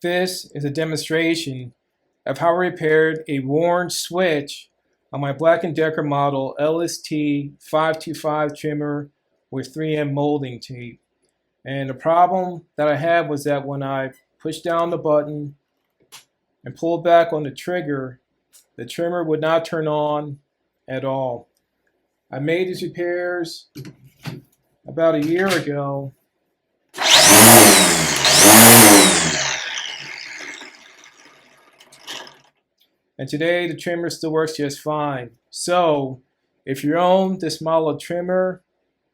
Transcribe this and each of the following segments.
This is a demonstration of how I repaired a worn switch on my Black & Decker model LSTE525 trimmer with 3M molding tape. And the problem that I had was that when I pushed down the button and pulled back on the trigger, the trimmer would not turn on at all. I made these repairs about a year ago. And today the trimmer still works just fine. So if you own this model of trimmer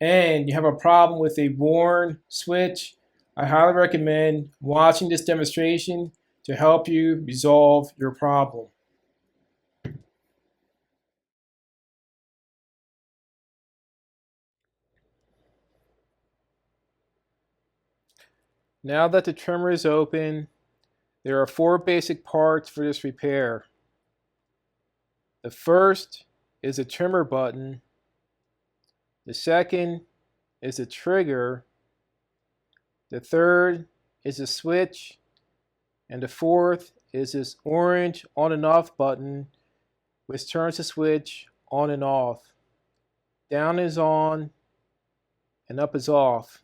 and you have a problem with a worn switch, I highly recommend watching this demonstration to help you resolve your problem. Now that the trimmer is open, there are 4 basic parts for this repair. The first is the trimmer button. The second is the trigger. The third is the switch. And the fourth is this orange on and off button, which turns the switch on and off. Down is on and up is off.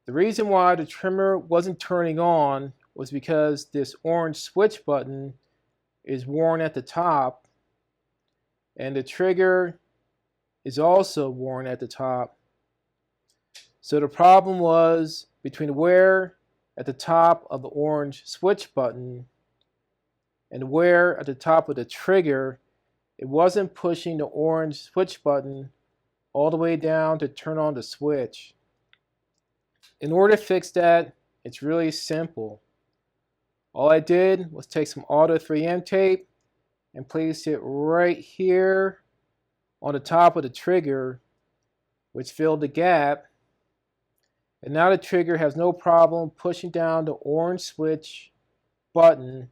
The reason why the trimmer wasn't turning on was because this orange switch button is worn at the top, and the trigger is also worn at the top. So the problem was between the wear at the top of the orange switch button and the wear at the top of the trigger. It wasn't pushing the orange switch button all the way down to turn on the switch. In order to fix that, it's really simple. All I did was take some auto 3M tape and place it right here on the top of the trigger, which filled the gap. And now the trigger has no problem pushing down the orange switch button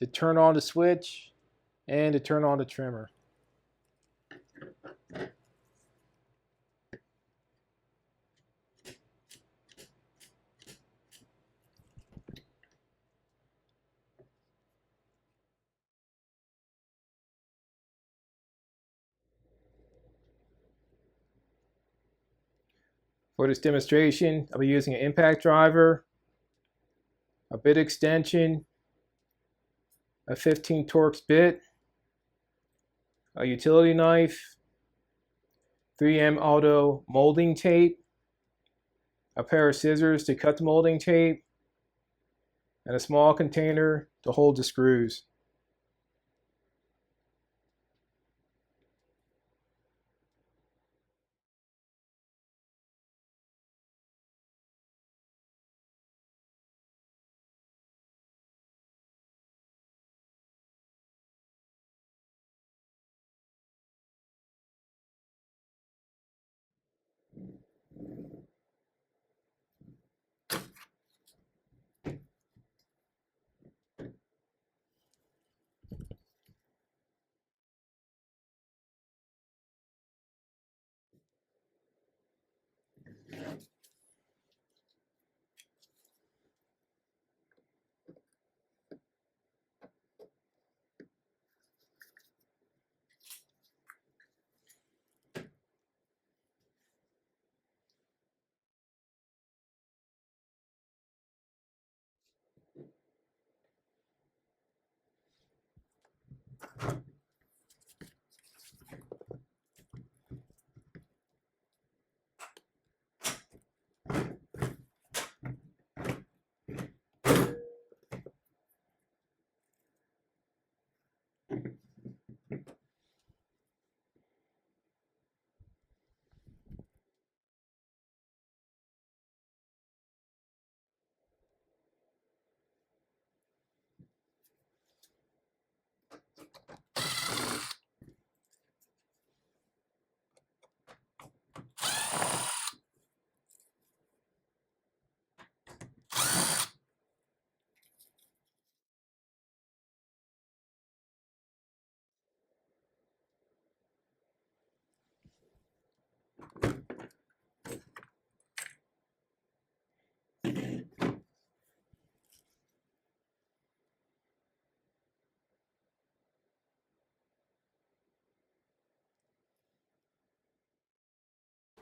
to turn on the switch and to turn on the trimmer. For this demonstration, I'll be using an impact driver, a bit extension, a 15 Torx bit, a utility knife, 3M auto molding tape, a pair of scissors to cut the molding tape, and a small container to hold the screws.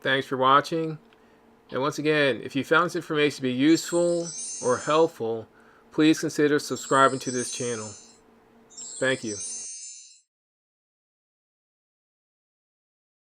Thanks for watching. And once again, if you found this information to be useful or helpful, please consider subscribing to this channel. Thank you.